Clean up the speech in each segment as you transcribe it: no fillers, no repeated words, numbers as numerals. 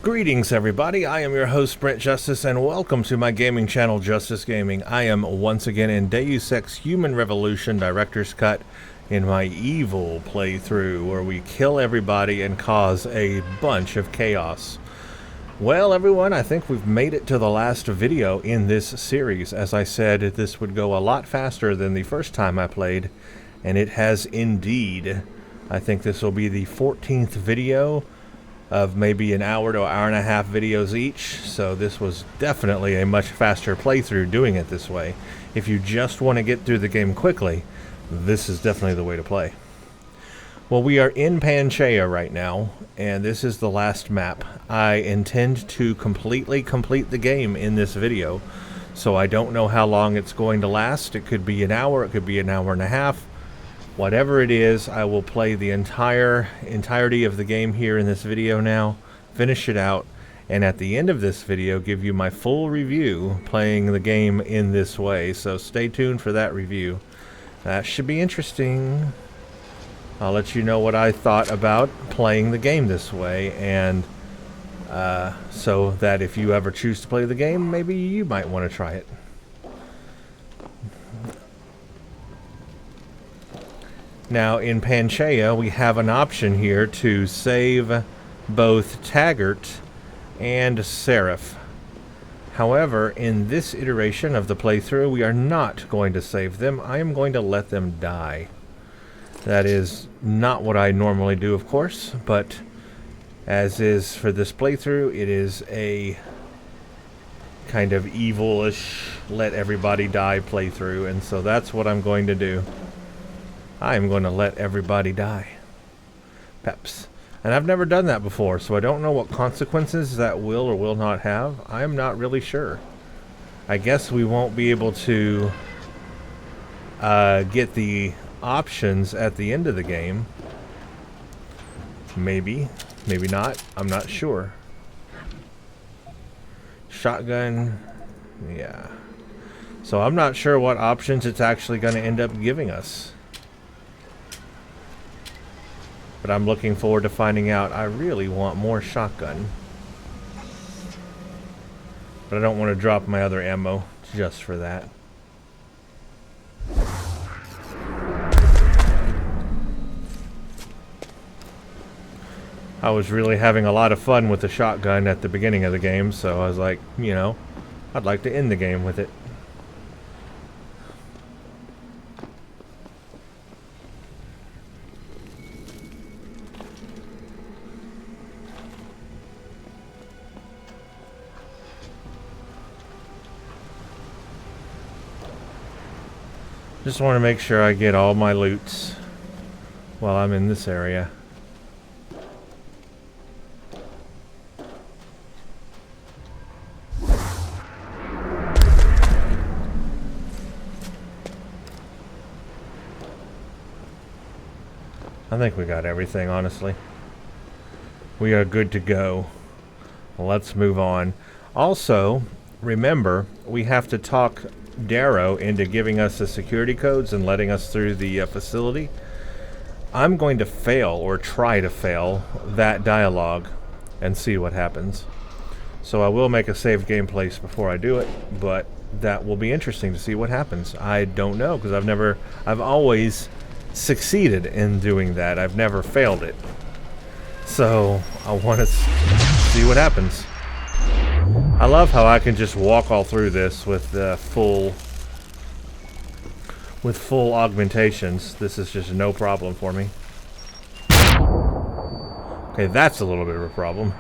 Greetings everybody, I am your host Brent Justice and welcome to my gaming channel Justice Gaming. I am once again in Deus Ex Human Revolution Director's Cut in my evil playthrough where we kill everybody and cause a bunch of chaos. Well everyone, I think we've made it to the last video in this series. As I said, this would go a lot faster than the first time I played, and it has indeed. I think this will be the 14th video of maybe an hour to hour and a half videos each, so this was definitely a much faster playthrough doing it this way. If you just want to get through the game quickly, this is definitely the way to play. Well, we are in Panchaea right now, and this is the last map. I intend to completely complete the game in this video, so I don't know how long it's going to last. It could be an hour, it could be an hour and a half. Whatever it is, I will play the entirety of the game here in this video now, finish it out, and at the end of this video give you my full review playing the game in this way. So stay tuned for that review. That should be interesting. I'll let you know what I thought about playing the game this way, and so that if you ever choose to play the game, maybe you might want to try it. Now in Panchaea we have an option here to save both Taggart and Seraph. However, in this iteration of the playthrough we are not going to save them. I am going to let them die. That is not what I normally do, of course, but as is for this playthrough, it is a kind of evil-ish let everybody die playthrough, and so that's what I'm going to do. I am going to let everybody die. Peps. And I've never done that before, so I don't know what consequences that will or will not have. I'm not really sure. I guess we won't be able to get the options at the end of the game. Maybe. Maybe not. I'm not sure. Shotgun. Yeah. So I'm not sure what options it's actually going to end up giving us. But I'm looking forward to finding out. I really want more shotgun. But I don't want to drop my other ammo just for that. I was really having a lot of fun with the shotgun at the beginning of the game, so I was like, you know, I'd like to end the game with it. Just want to make sure I get all my loots while I'm in this area. I think we got everything, honestly. We are good to go. Let's move on. Also, remember, we have to talk Darrow into giving us the security codes and letting us through the facility. I'm going to fail, or try to fail, that dialogue and see what happens. So I will make a saved game place before I do it, but that will be interesting to see what happens. I don't know, because I've always succeeded in doing that. I've never failed it. So I want to see what happens. I love how I can just walk all through this with full augmentations. This is just no problem for me. Okay, that's a little bit of a problem.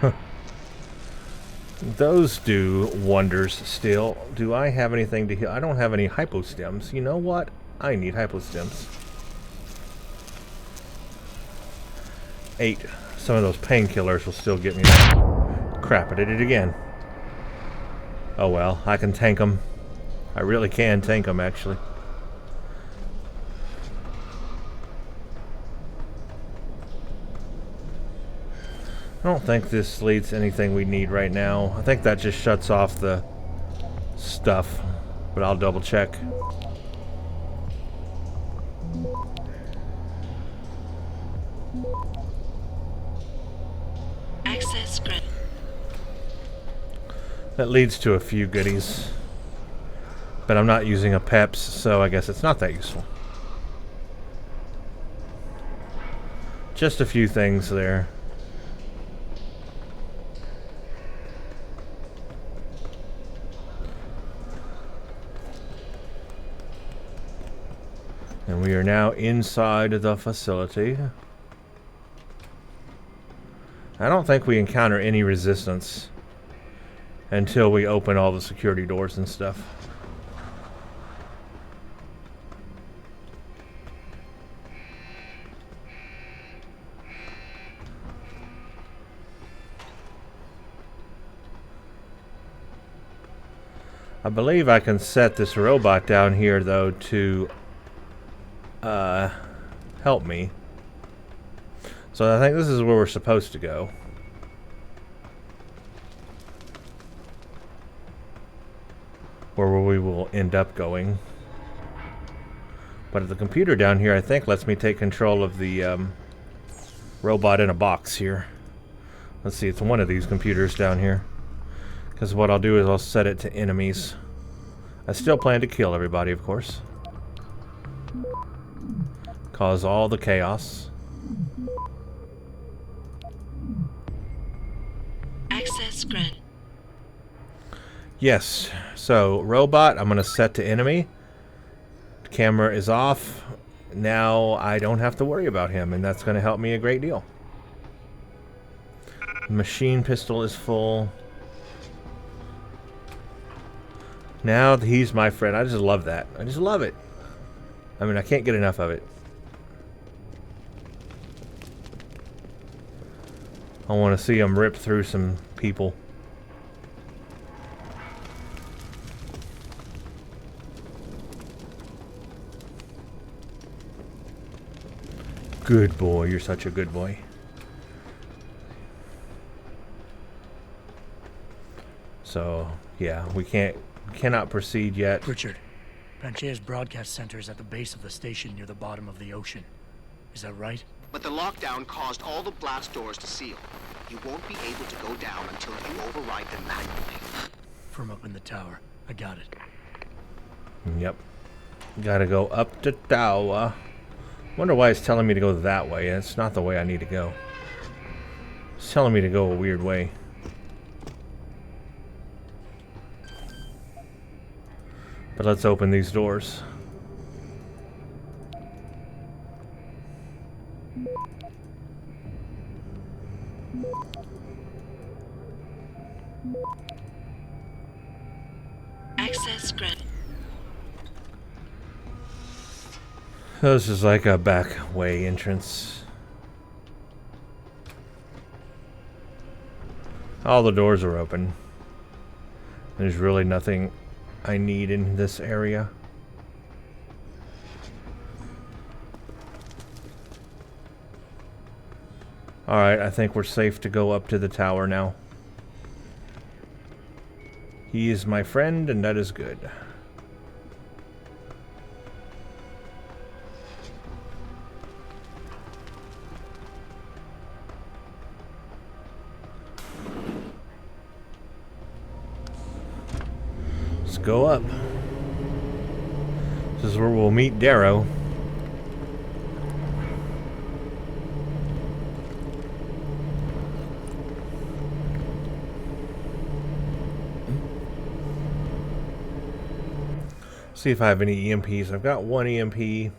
Those do wonders still. Do I have anything to heal? I don't have any hypostems. You know what? I need hypostems. 8. Some of those painkillers will still get me there. Crap, I did it again. Oh well, I can tank them. I really can tank them, actually. I don't think this leads to anything we need right now. I think that just shuts off the stuff, but I'll double check. Access granted. That leads to a few goodies. But I'm not using a PEPS, so I guess it's not that useful. Just a few things there. And we are now inside the facility. I don't think we encounter any resistance until we open all the security doors and stuff. I believe I can set this robot down here, though, to help me. So I think this is where we're supposed to go. Or where we will end up going. But the computer down here, I think, lets me take control of the robot in a box here. Let's see, it's one of these computers down here. Because what I'll do is I'll set it to enemies. I still plan to kill everybody, of course. Cause all the chaos. Access granted. Yes, so robot, I'm going to set to enemy. Camera is off. Now I don't have to worry about him, and that's going to help me a great deal. Machine pistol is full. Now he's my friend. I just love that. I just love it. I mean, I can't get enough of it. I want to see him rip through some people. Good boy. You're such a good boy. So, yeah, we cannot proceed yet. Richard, Panchea's broadcast center is at the base of the station near the bottom of the ocean. Is that right? But the lockdown caused all the blast doors to seal. You won't be able to go down until you override them manually. From up in the tower. I got it. Yep. Gotta go up the tower. Wonder why it's telling me to go that way. It's not the way I need to go. It's telling me to go a weird way. But let's open these doors. Access granted. This is like a back way entrance. All the doors are open. There's really nothing I need in this area. Alright, I think we're safe to go up to the tower now. He is my friend, and that is good. Let's go up. This is where we'll meet Darrow. See if I have any EMPs. I've got one EMP.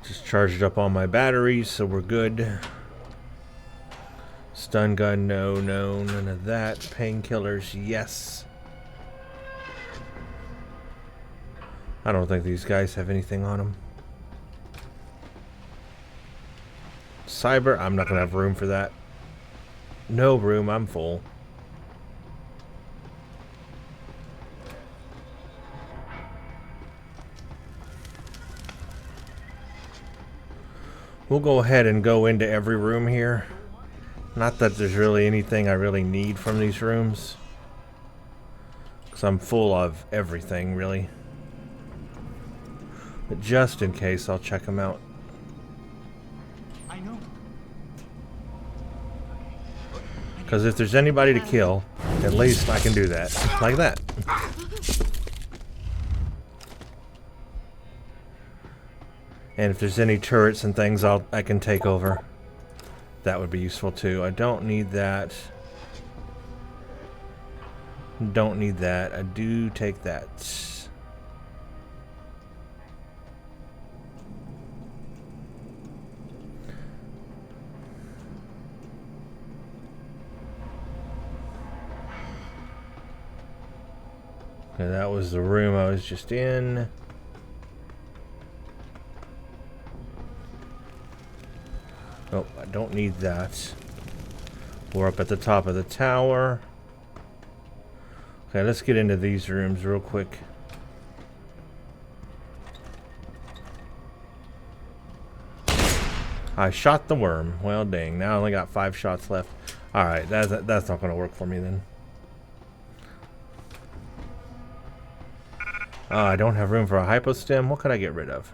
Just charged up all my batteries, so we're good. Stun gun, no, none of that. Painkillers, yes. I don't think these guys have anything on them. Cyber, I'm not going to have room for that. No room, I'm full. We'll go ahead and go into every room here. Not that there's really anything I really need from these rooms. because I'm full of everything, really. But just in case, I'll check them out. I know. Because if there's anybody to kill, at least I can do that. Like that. And if there's any turrets and things I can take over, that would be useful too. I don't need that. Don't need that. I do take that. Okay, that was the room I was just in. Oh, I don't need that. We're up at the top of the tower. Okay, let's get into these rooms real quick. I shot the worm. Well, dang. Now I only got 5 shots left. Alright, that's not going to work for me then. I don't have room for a hypostem. What could I get rid of?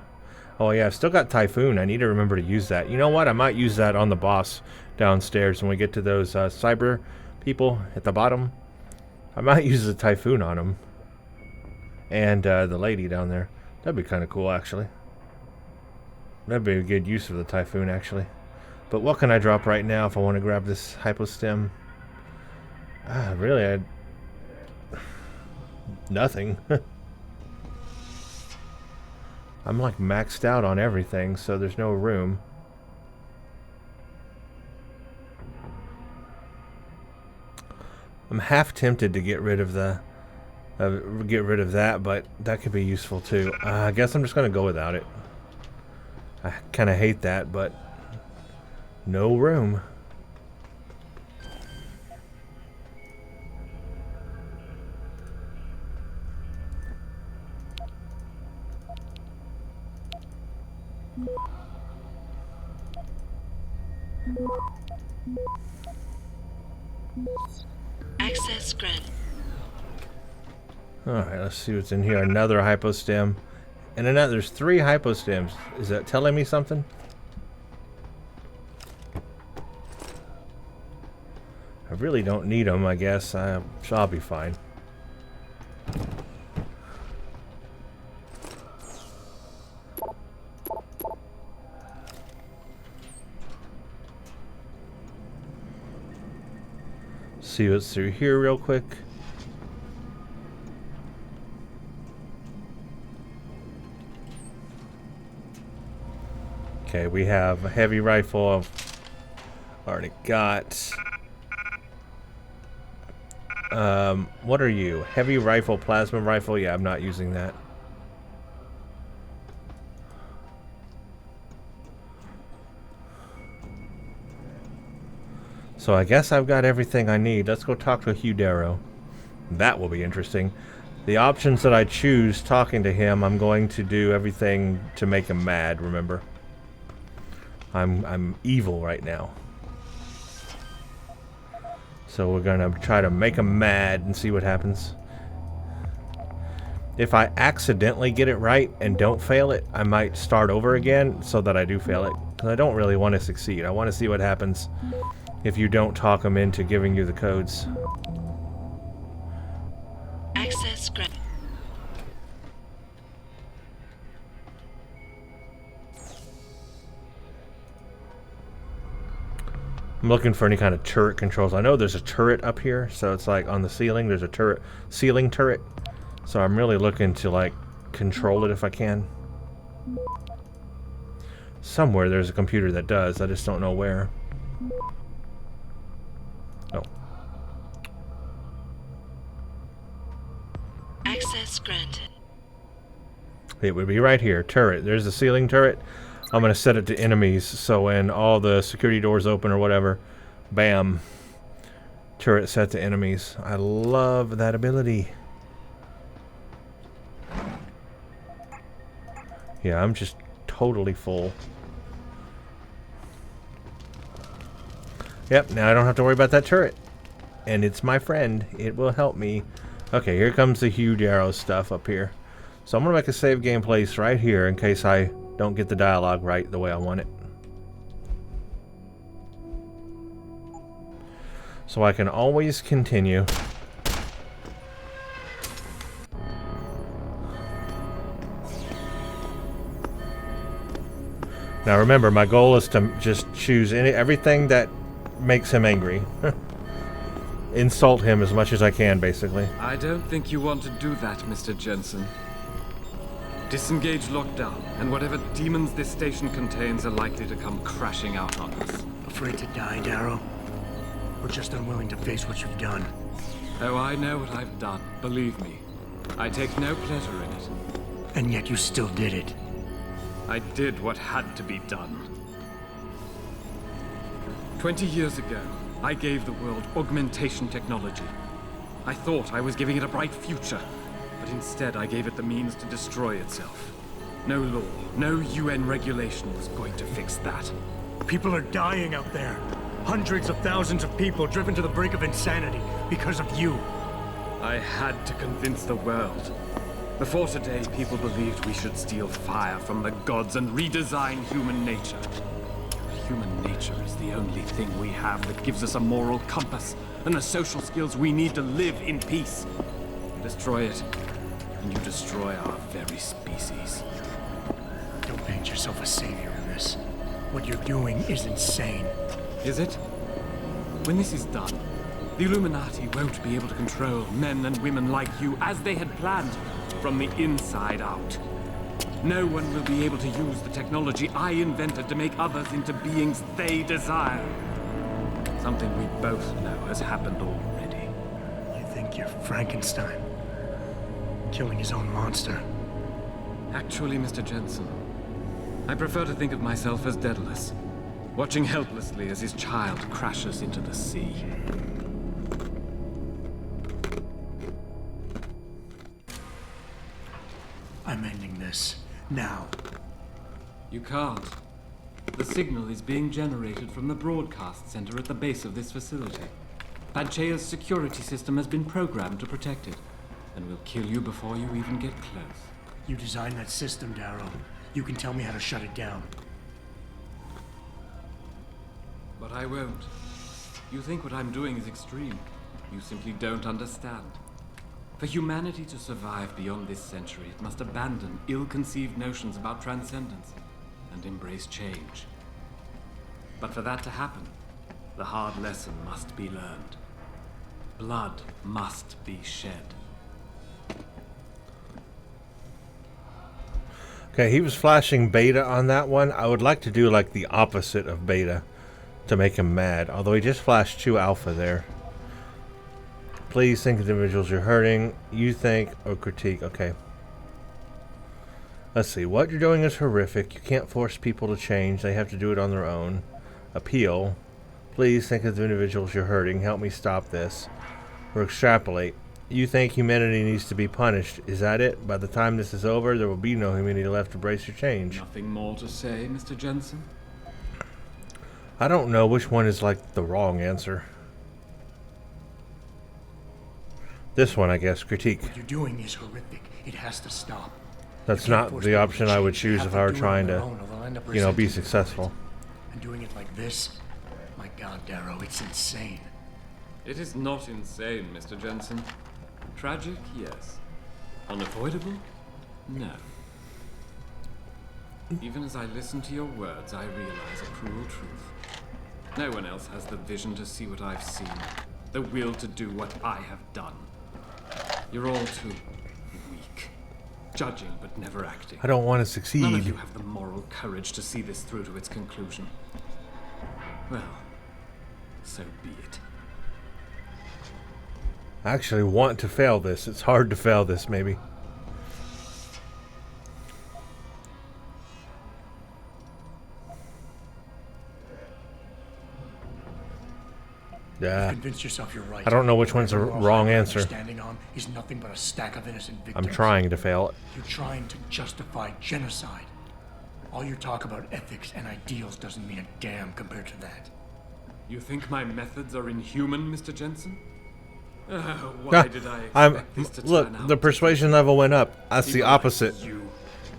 Oh yeah, I've still got Typhoon. I need to remember to use that. You know what? I might use that on the boss downstairs when we get to those cyber people at the bottom. I might use the Typhoon on them. And the lady down there. That'd be kind of cool, actually. That'd be a good use of the Typhoon, actually. But what can I drop right now if I want to grab this hypostem? Really, nothing. I'm like maxed out on everything, so there's no room. I'm half tempted to get rid of the that, but that could be useful too. I guess I'm just gonna go without it. I kind of hate that, but no room. Access granted. Alright, let's see what's in here. Another hypostem. And another, there's 3 hypostems. Is that telling me something? I really don't need them, I guess. I'll be fine. See what's through here real quick. Okay, we have a heavy rifle. I've already got. What are you? Heavy rifle, plasma rifle? Yeah, I'm not using that. So I guess I've got everything I need. Let's go talk to Hugh Darrow. That will be interesting. The options that I choose talking to him, I'm going to do everything to make him mad, remember? I'm evil right now. So we're gonna try to make him mad and see what happens. If I accidentally get it right and don't fail it, I might start over again so that I do fail it. Because I don't really want to succeed. I want to see what happens if you don't talk them into giving you the codes. Access granted. I'm looking for any kind of turret controls. I know there's a turret up here, so it's like on the ceiling. There's a turret, ceiling turret. So I'm really looking to like control it if I can. Somewhere there's a computer that does. I just don't know where. Oh. Access granted. It would be right here. Turret. There's the ceiling turret. I'm going to set it to enemies, so when all the security doors open or whatever, bam. Turret set to enemies. I love that ability. Yeah, I'm just totally full. Yep, now I don't have to worry about that turret. And it's my friend. It will help me Okay, here comes the huge arrow stuff up here. So I'm going to make a save game place right here in case I don't get the dialogue right the way I want it. So I can always continue. Now remember, my goal is to just choose everything that makes him angry. Insult him as much as I can, basically. I don't think you want to do that, Mr. Jensen. Disengage lockdown, and whatever demons this station contains are likely to come crashing out on us. Afraid to die, Darrow? Or just unwilling to face what you've done? Oh, I know what I've done, believe me. I take no pleasure in it. And yet you still did it. I did what had to be done. 20 years ago, I gave the world augmentation technology. I thought I was giving it a bright future, but instead I gave it the means to destroy itself. No law, no UN regulation was going to fix that. People are dying out there. Hundreds of thousands of people driven to the brink of insanity because of you. I had to convince the world. Before today, people believed we should steal fire from the gods and redesign human nature. Human nature is the only thing we have that gives us a moral compass and the social skills we need to live in peace. Destroy it, and you destroy our very species. Don't paint yourself a savior in this. What you're doing is insane. Is it? When this is done, the Illuminati won't be able to control men and women like you as they had planned, from the inside out. No one will be able to use the technology I invented to make others into beings they desire. Something we both know has happened already. You think you're Frankenstein? Killing his own monster? Actually, Mr. Jensen, I prefer to think of myself as Daedalus, watching helplessly as his child crashes into the sea. I'm ending this. Now. You can't. The signal is being generated from the broadcast center at the base of this facility. Panchea's security system has been programmed to protect it, and will kill you before you even get close. You designed that system, Darrow. You can tell me how to shut it down. But I won't. You think what I'm doing is extreme. You simply don't understand. For humanity to survive beyond this century, it must abandon ill-conceived notions about transcendence and embrace change. But for that to happen, the hard lesson must be learned. Blood must be shed. Okay, he was flashing beta on that one. I would like to do like the opposite of beta to make him mad, although he just flashed 2 alpha there. Please think of the individuals you're hurting. You think or critique. Okay. Let's see. What you're doing is horrific. You can't force people to change. They have to do it on their own. Appeal. Please think of the individuals you're hurting. Help me stop this. Or extrapolate. You think humanity needs to be punished. Is that it? By the time this is over, there will be no humanity left to brace your change. Nothing more to say, Mr. Jensen? I don't know which one is like the wrong answer. This one, I guess. Critique. What you're doing is horrific. It has to stop. That's not the option I would choose if I were trying to, you know, be successful. And doing it like this? My God, Darrow, it's insane. It is not insane, Mr. Jensen. Tragic, yes. Unavoidable? No. Even as I listen to your words, I realize a cruel truth. No one else has the vision to see what I've seen, the will to do what I have done. You're all too weak, judging but never acting. I don't want to succeed. None of you have the moral courage to see this through to its conclusion. Well, so be it. I actually want to fail this. It's hard to fail this, maybe. Yeah. Convince yourself you're right. I don't know which one's the wrong answer. Standing on is nothing but a stack of innocent victims. I'm trying to fail it. You're trying to justify genocide. All your talk about ethics and ideals doesn't mean a damn compared to that. You think my methods are inhuman, Mr. Jensen? Why did I expect this to turn look, out the persuasion level went up. That's the people like opposite. you,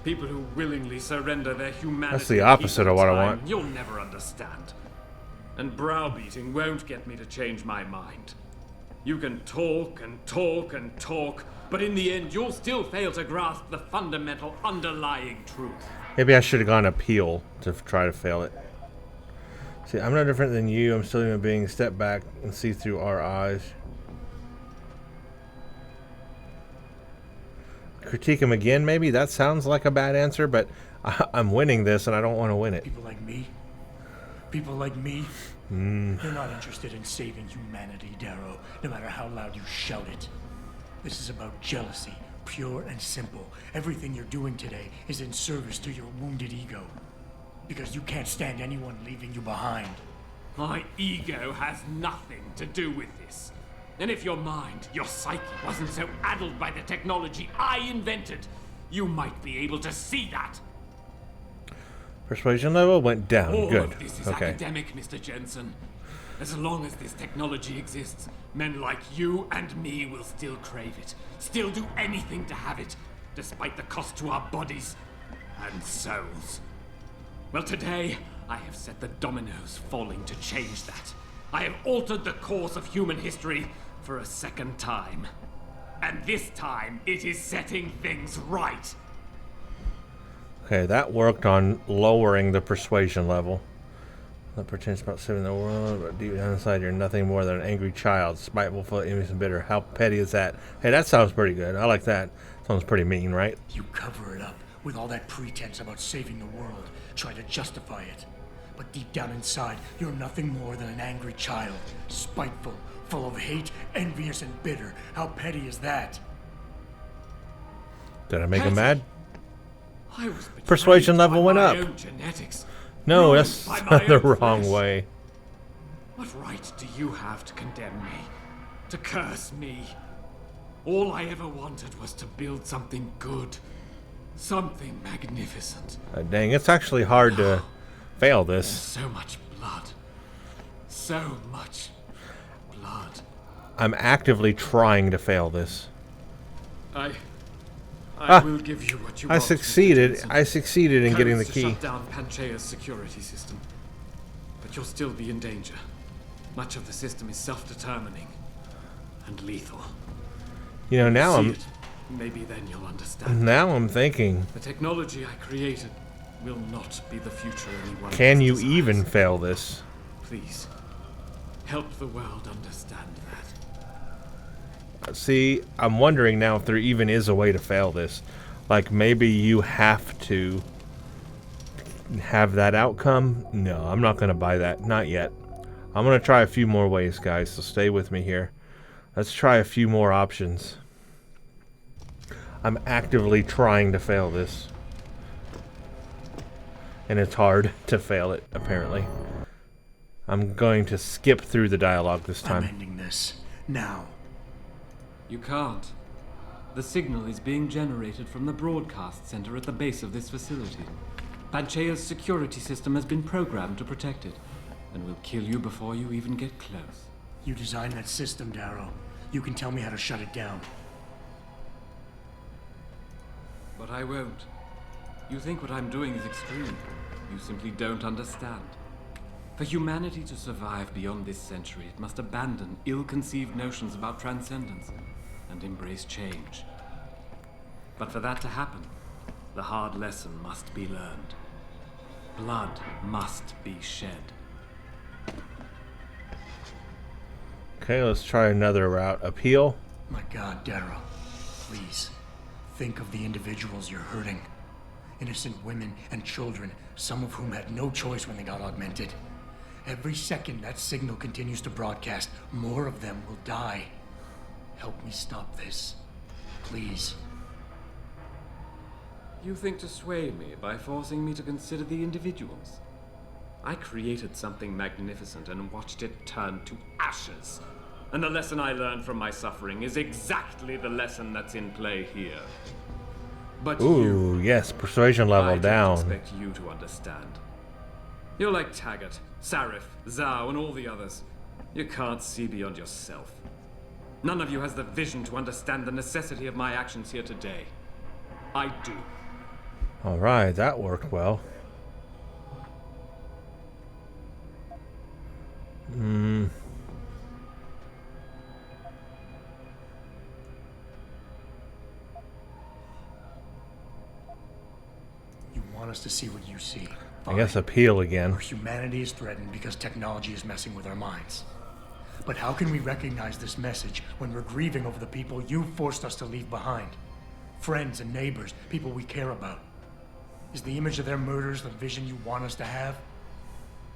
people who willingly surrender their humanity. That's the to opposite keep of what I time, want. You'll never understand. And browbeating won't get me to change my mind. You can talk and talk and talk, but in the end, you'll still fail to grasp the fundamental underlying truth. Maybe I should have gone appeal to try to fail it. See, I'm no different than you. I'm still human being. Step back and see through our eyes. Critique him again, maybe? That sounds like a bad answer, but I'm winning this and I don't want to win it. People like me? People like me? They're not interested in saving humanity, Darrow, no matter how loud you shout it. This is about jealousy, pure and simple. Everything you're doing today is in service to your wounded ego. Because you can't stand anyone leaving you behind. My ego has nothing to do with this. And if your mind, your psyche, wasn't so addled by the technology I invented, you might be able to see that. Persuasion level went down. All Good. of this is Okay. academic, Mr. Jensen. As long as this technology exists, men like you and me will still crave it, still do anything to have it, despite the cost to our bodies and souls. Well, today, I have set the dominoes falling to change that. I have altered the course of human history for a second time. And this time, it is setting things right. Okay, that worked on lowering the persuasion level. That pretends about saving the world, but deep down inside you're nothing more than an angry child, spiteful, full of envious and bitter. How petty is that? Hey, that sounds pretty good. I like that. Sounds pretty mean, right? You cover it up with all that pretense about saving the world, try to justify it. But deep down inside, you're nothing more than an angry child, spiteful, full of hate, envious and bitter. How petty is that? Did I make him Petty? mad? I was betrayed Persuasion level by went my up. own genetics, No, ruined that's by my the own wrong flesh. way. What right do you have to condemn me? To curse me? All I ever wanted was to build something good. Something magnificent. Dang, it's actually hard to fail this. So much blood. So much blood. I'm actively trying to fail this. I Ah, will give you what you I want. Mr. succeeded. Jensen. I succeeded in getting the Codes to key. shut down Panchaea's security system. But you'll still be in danger. Much of the system is self-determining and lethal. You know, now See I'm it, maybe then you'll understand. thinking, The technology I created will not be the future anyone can else you desires. even fail this? Please, help the world understand that. See, I'm wondering now if there even is a way to fail this. Like, maybe you have to have that outcome? No, I'm not going to buy that. Not yet. I'm going to try a few more ways, guys, so stay with me here. Let's try a few more options. I'm actively trying to fail this. And it's hard to fail it, apparently. I'm going to skip through the dialogue this I'm time. ending this. Now. You can't. The signal is being generated from the broadcast center at the base of this facility. Panchaea's security system has been programmed to protect it, and will kill you before you even get close. You designed that system, Darrow. You can tell me how to shut it down. But I won't. You think what I'm doing is extreme. You simply don't understand. For humanity to survive beyond this century, it must abandon ill-conceived notions about transcendence and embrace change. But for that to happen, the hard lesson must be learned. Blood must be shed. Okay, let's try another route. Appeal. My God, Darrow. Please. Think of the individuals you're hurting. Innocent women and children, some of whom had no choice when they got augmented. Every second that signal continues to broadcast, more of them will die. Help me stop this. Please. You think to sway me by forcing me to consider the individuals? I created something magnificent and watched it turn to ashes. And the lesson I learned from my suffering is exactly the lesson that's in play here. But Ooh, yes, persuasion level I down. don't expect you to understand. You're like Taggart, Sarif, Zhao, and all the others. You can't see beyond yourself. None of you has the vision to understand the necessity of my actions here today. I do. Alright, that worked well. You want us to see what you see. I guess appeal again. Our humanity is threatened because technology is messing with our minds. But how can we recognize this message when we're grieving over the people you forced us to leave behind? Friends and neighbors, people we care about. Is the image of their murders the vision you want us to have?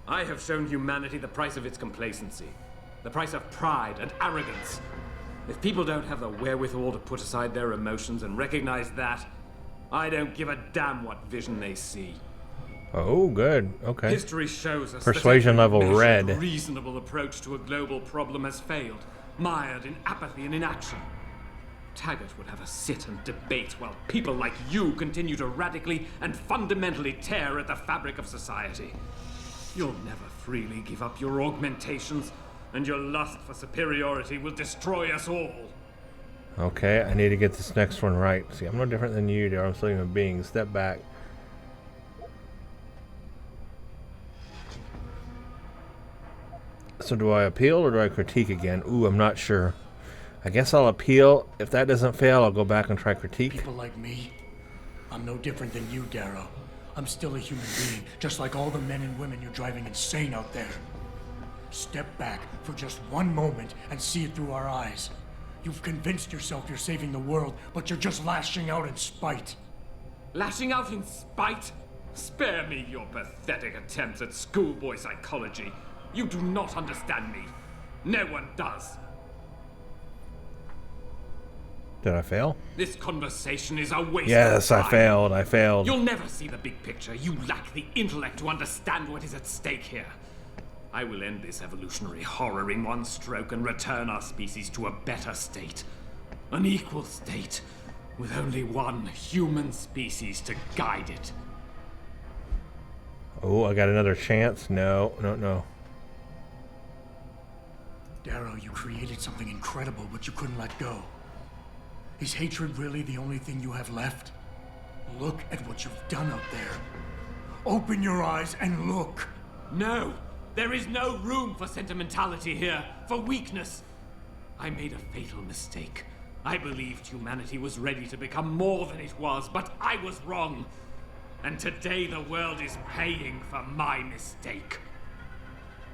I have shown humanity the price of its complacency. The price of pride and arrogance. If people don't have the wherewithal to put aside their emotions and recognize that, I don't give a damn what vision they see. Oh, good. Okay. History shows us Persuasion that every level measured, red. reasonable approach to a global problem has failed, mired in apathy and inaction. Taggart would have us sit and debate while people like you continue to radically and fundamentally tear at the fabric of society. You'll never freely give up your augmentations, and your lust for superiority will destroy us all. Okay, I need to get this next one right. See, I'm no different than you, dear. I'm still a human being. Step back. So do I appeal or do I critique again? Ooh, I'm not sure. I guess I'll appeal. If that doesn't fail, I'll go back and try critique. People like me? I'm no different than you, Darrow. I'm still a human being, just like all the men and women you're driving insane out there. Step back for just one moment and see it through our eyes. You've convinced yourself you're saving the world, but you're just lashing out in spite. Lashing out in spite? Spare me your pathetic attempts at schoolboy psychology. You do not understand me. No one does. Did I fail? This conversation is a waste Yes, of I time. failed. I failed. You'll never see the big picture. You lack the intellect to understand what is at stake here. I will end this evolutionary horror in one stroke and return our species to a better state. An equal state, with only one human species to guide it. Oh, I got another chance. No, no, no. Darrow, you created something incredible, but you couldn't let go. Is hatred really the only thing you have left? Look at what you've done out there. Open your eyes and look. No! There is no room for sentimentality here, for weakness. I made a fatal mistake. I believed humanity was ready to become more than it was, but I was wrong. And today the world is paying for my mistake.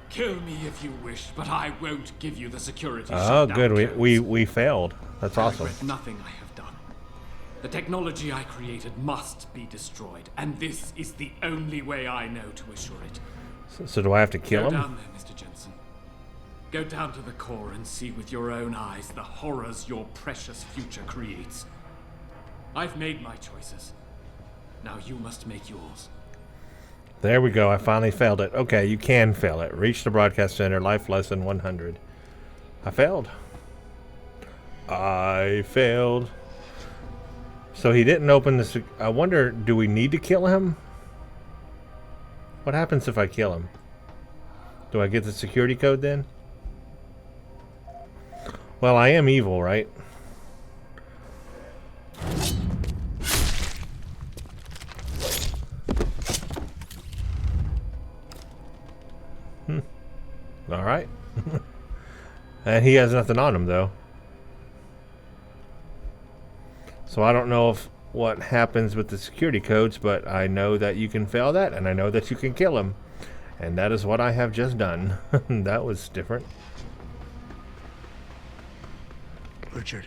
Kill me if you wish, but I won't give you the security Oh, shutdown good. codes. We failed. That's I awesome. regret nothing I have done. The technology I created must be destroyed, and this is the only way I know to assure it. So do I have to kill Go him? down there, Mr. Jensen. Go down to the core and see with your own eyes the horrors your precious future creates. I've made my choices. Now you must make yours. There we go. I finally failed it. Okay, you can fail it. Reach the broadcast center. Life lesson 100. I failed. I failed. So he didn't open this. I wonder, do we need to kill him? What happens if I kill him? Do I get the security code then? Well, I am evil, right? All right. And he has nothing on him, though. So I don't know if what happens with the security codes, but I know that you can fail that, and I know that you can kill him. And that is what I have just done. That was different. Richard,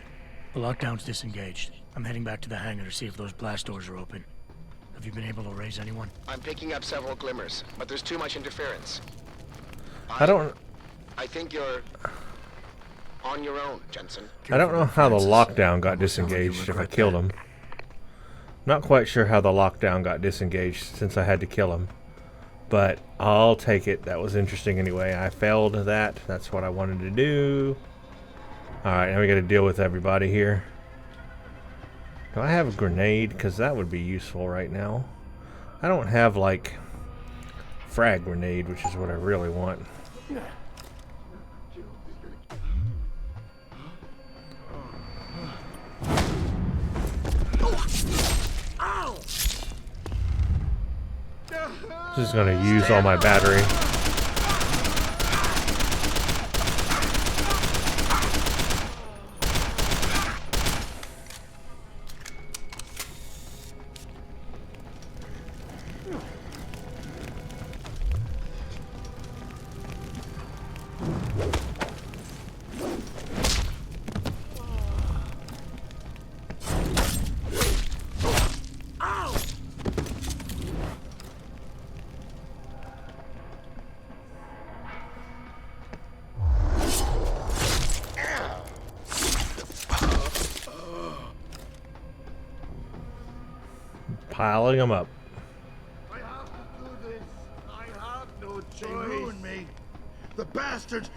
the lockdown's disengaged. I'm heading back to the hangar to see if those blast doors are open. Have you been able to raise anyone? I'm picking up several glimmers, but there's too much interference. I think you're on your own, Jensen. I don't know how the lockdown got disengaged if I killed him. Not quite sure how the lockdown got disengaged since I had to kill him. But I'll take it. That was interesting anyway. I failed that. That's what I wanted to do. Alright, now we gotta deal with everybody here. Do I have a grenade? Because that would be useful right now. I don't have, like, frag grenade, which is what I really want. Just gonna use all my battery. Piling them up. I have to do this. I have no choice. They ruined me. The bastards.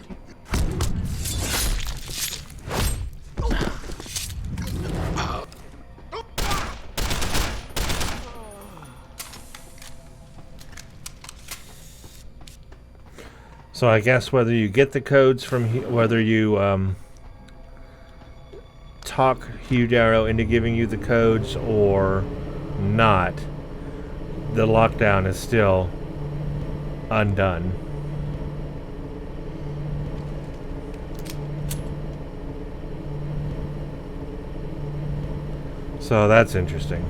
So I guess whether you get the codes from whether you talk Hugh Darrow into giving you the codes or not, the lockdown is still undone. So that's interesting.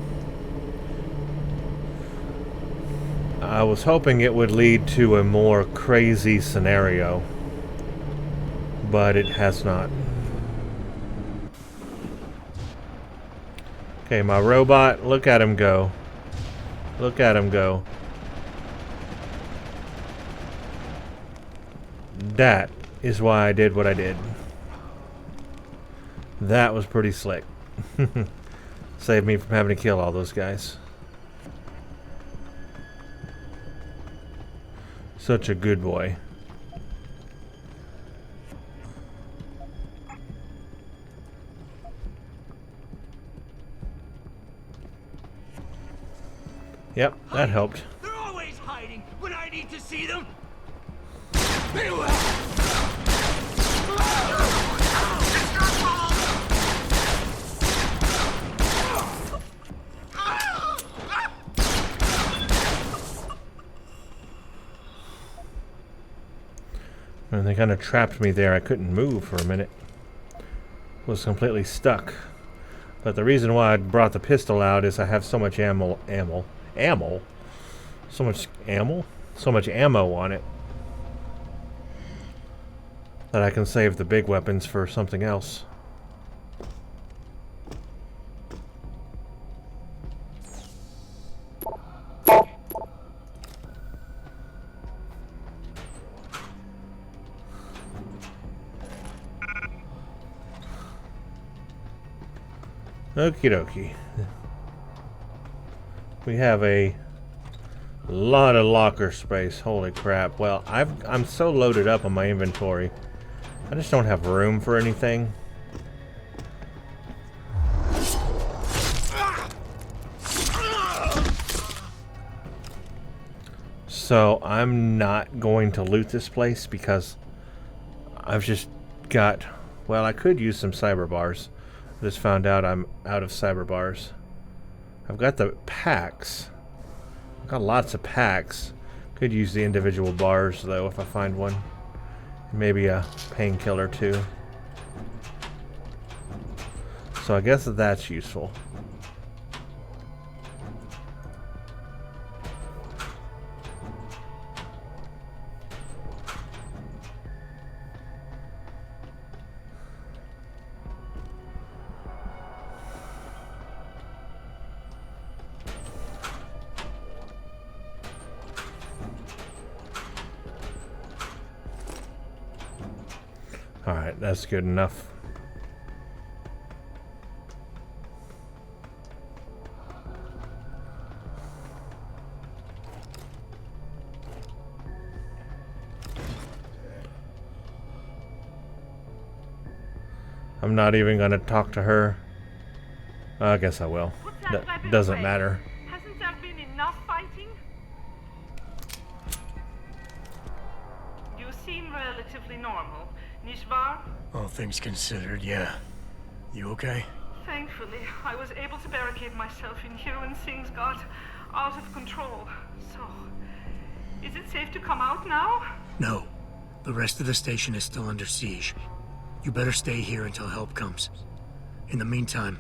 I was hoping it would lead to a more crazy scenario, but it has not. Okay, my robot, look at him go. Look at him go. That is why I did what I did. That was pretty slick. Saved me from having to kill all those guys. Such a good boy. Yep, that helped. They're always hiding when I need to see them. And they kind of trapped me there. I couldn't move for a minute. Was completely stuck. But the reason why I brought the pistol out is I have so much ammo on it that I can save the big weapons for something else. Okie dokie. We have a lot of locker space. Holy crap. Well, I'm so loaded up on my inventory. I just don't have room for anything. So I'm not going to loot this place because I've just got... Well, I could use some cyber bars. I just found out I'm out of cyber bars. I've got the packs. I've got lots of packs. Could use the individual bars though if I find one. Maybe a painkiller too. So I guess that's useful. Alright, that's good enough. I'm not even going to talk to her. I guess I will. That doesn't matter. Hasn't there been enough fighting? You seem relatively normal. Nishvar? All things considered, yeah. You okay? Thankfully, I was able to barricade myself in here when things got out of control. So, is it safe to come out now? No. The rest of the station is still under siege. You better stay here until help comes. In the meantime,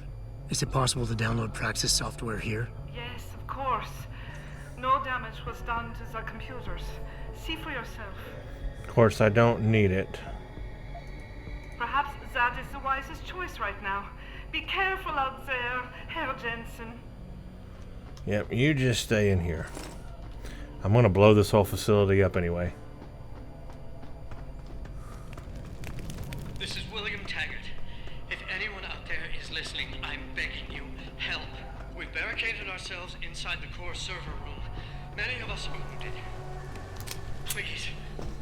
is it possible to download Praxis software here? Yes, of course. No damage was done to the computers. See for yourself. Of course, I don't need it. Perhaps that is the wisest choice right now. Be careful out there, Herr Jensen. Yep, you just stay in here. I'm gonna blow this whole facility up anyway. This is William Taggart. If anyone out there is listening, I'm begging you, help. We've barricaded ourselves inside the core server room. Many of us are wounded. Please,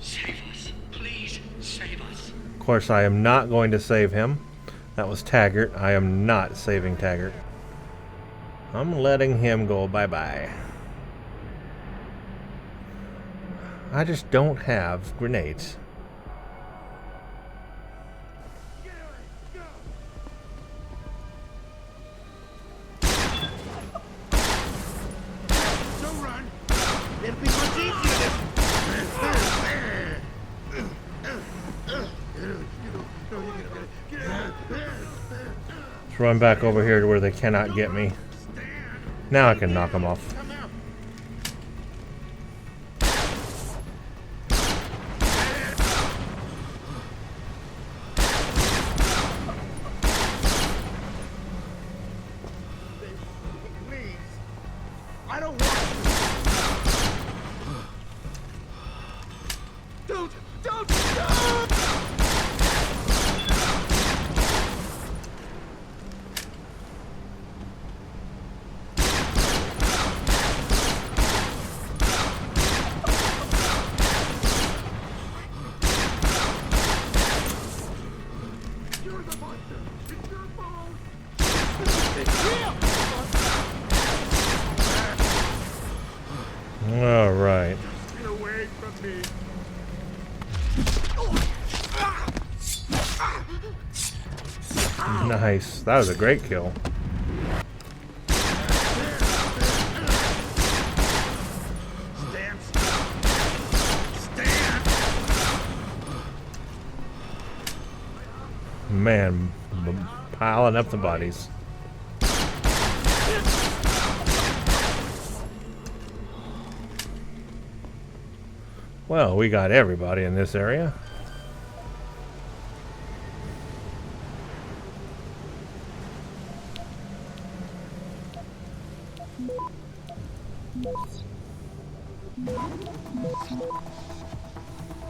save us. Please, save us. Of course, I am not going to save him. That was Taggart. I am not saving Taggart. I'm letting him go bye-bye. I just don't have grenades. Don't run. It'll be much easier Let's run back over here to where they cannot get me. Now I can knock them off. Please. I don't want to. Don't! You're the monster! It's your fault! All right. Get away from me! Nice. That was a great kill. Stand! Stand! Man, piling up the bodies. Well, we got everybody in this area.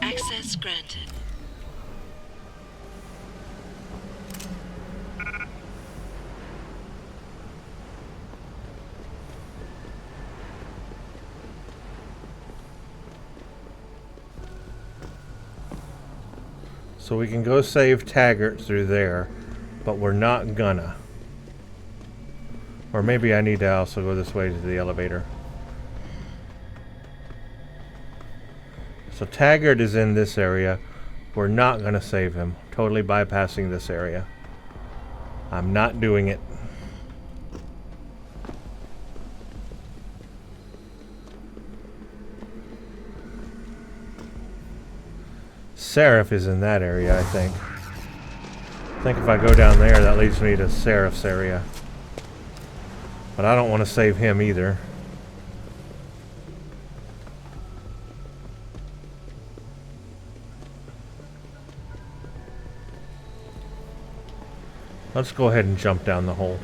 Access granted. So we can go save Taggart through there, but we're not gonna. Or maybe I need to also go this way to the elevator. So Taggart is in this area. We're not gonna save him. Totally bypassing this area. I'm not doing it. Seraph is in that area, I think. I think if I go down there, that leads me to Seraph's area. But I don't want to save him either. Let's go ahead and jump down the hole.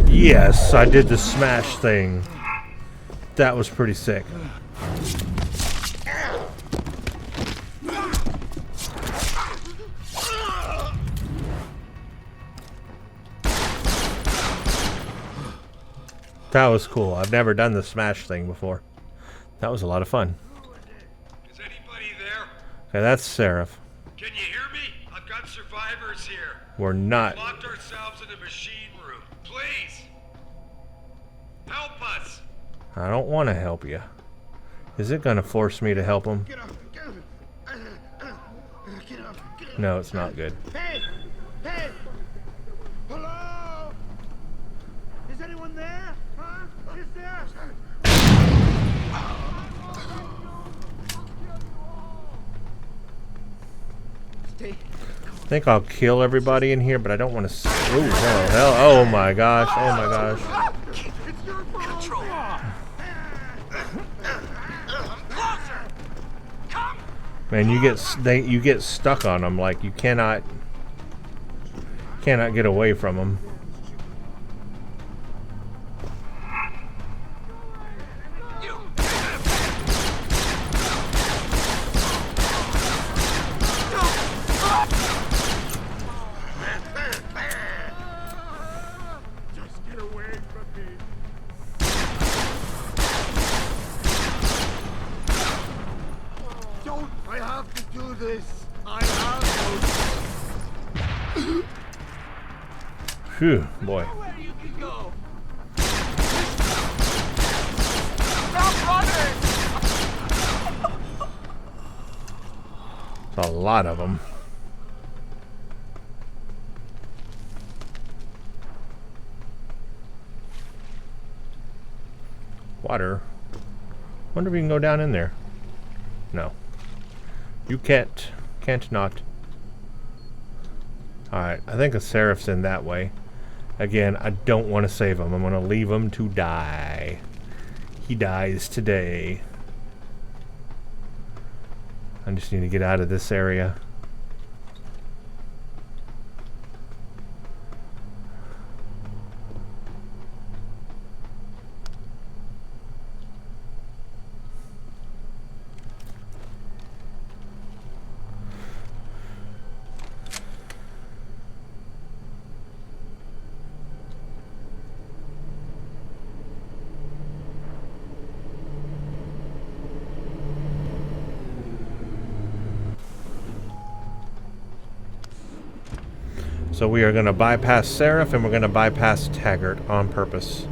Yes, I did the smash thing. That was pretty sick. That was cool. I've never done the smash thing before. That was a lot of fun. Is anybody there? Okay, that's Seraph. Can you hear me? I've got survivors here. We're not. Locked ourselves in a machine room. Please! Help us! I don't want to help you. Is it going to force me to help him? Get up! Get up! Get up! Get up! No, it's not good. Hey! Hey! in there? Huh? Is there? I think I'll kill everybody in here, but I don't want to. Oh hell! Oh my gosh! Oh my gosh! Man, you get stuck on them, like you cannot get away from them. Phew, boy. It's a lot of them. Water. Wonder if we can go down in there. No. You can't. Can't not. Alright, I think a Seraph's in that way. Again, I don't want to save him. I'm going to leave him to die. He dies today. I just need to get out of this area. So we are going to bypass Seraph and we're going to bypass Taggart on purpose.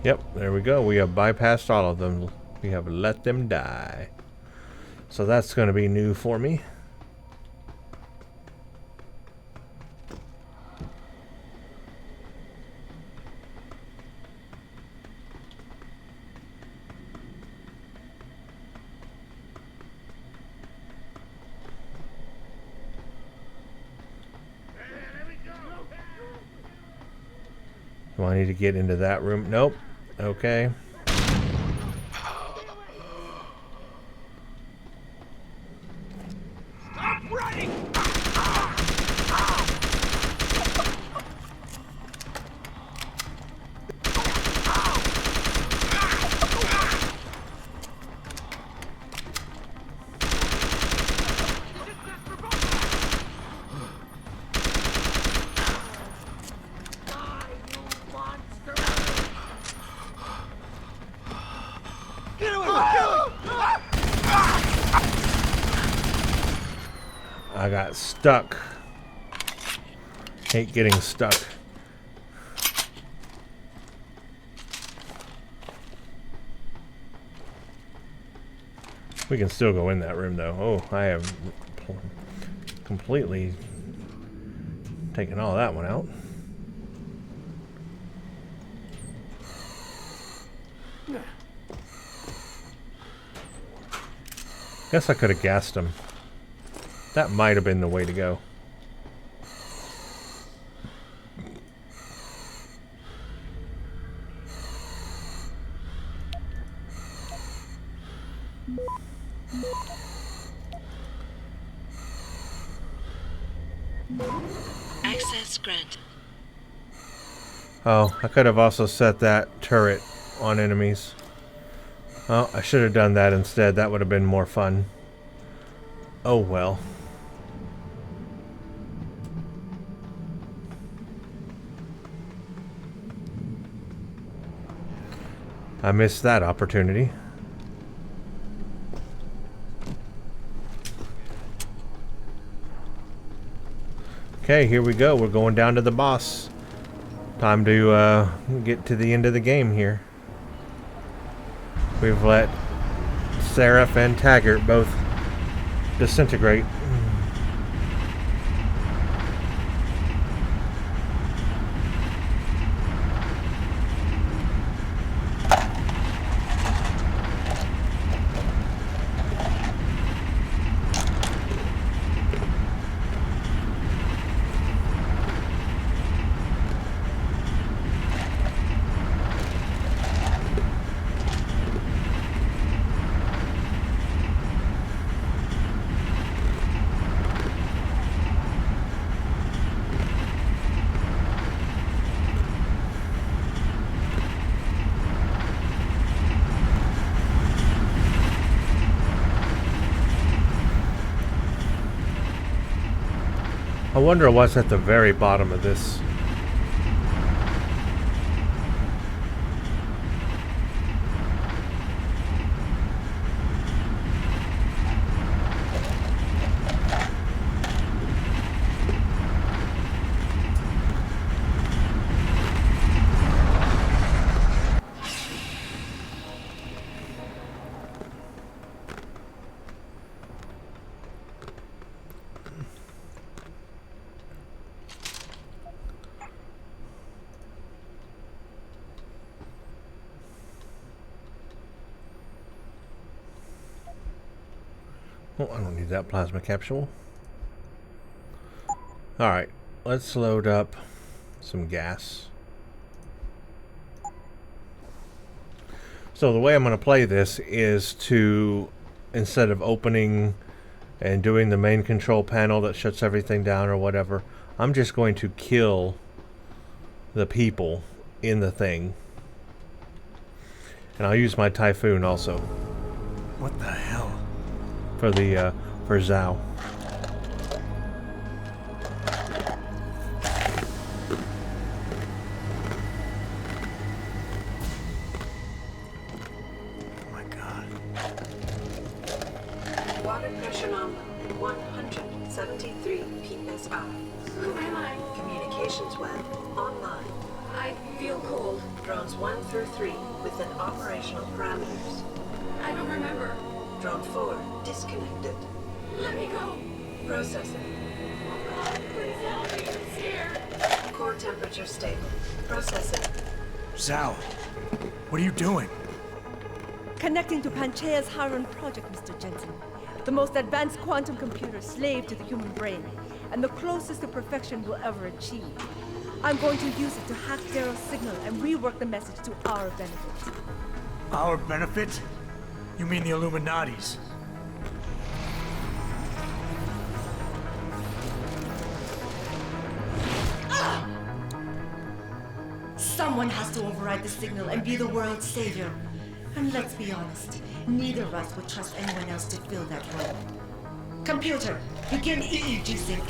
Yep, there we go. We have bypassed all of them. We have let them die. So that's going to be new for me. Do I need to get into that room? Nope. Okay. Stop running! I got stuck. Hate getting stuck. We can still go in that room though. Oh, I have completely taken all that one out. Guess I could have gassed him. That might have been the way to go. Access granted. Oh, I could have also set that turret on enemies. Oh, I should have done that instead. That would have been more fun. Oh well. I missed that opportunity. Okay, here we go. We're going down to the boss. Time to get to the end of the game here. We've let Seraph and Taggart both disintegrate. I wonder what's at the very bottom of this. Oh, I don't need that plasma capsule. Alright, let's load up some gas. So the way I'm going to play this is to, instead of opening and doing the main control panel that shuts everything down or whatever, I'm just going to kill the people in the thing. And I'll use my Typhoon also. What the hell? For the, for Zhao. Oh my God. Water pressure normal, 173 psi. Who am I? Communications web online. I feel cold. Drones 1 through 3 within operational parameters. I don't remember. Drone 4 disconnected. Let me go. Processing. Oh God, please help me. I'm scared. Core temperature stable. Processing. Zhao, what are you doing? Connecting to Panchaea's Hiron project, Mr. Jensen. The most advanced quantum computer slave to the human brain, and the closest to perfection we'll ever achieve. I'm going to use it to hack Darrow's signal and rework the message to our benefit. Our benefit? You mean the Illuminati's? Someone has to override the signal and be the world's savior. And let's be honest, neither of us would trust anyone else to fill that role. Computer, begin EEG sync.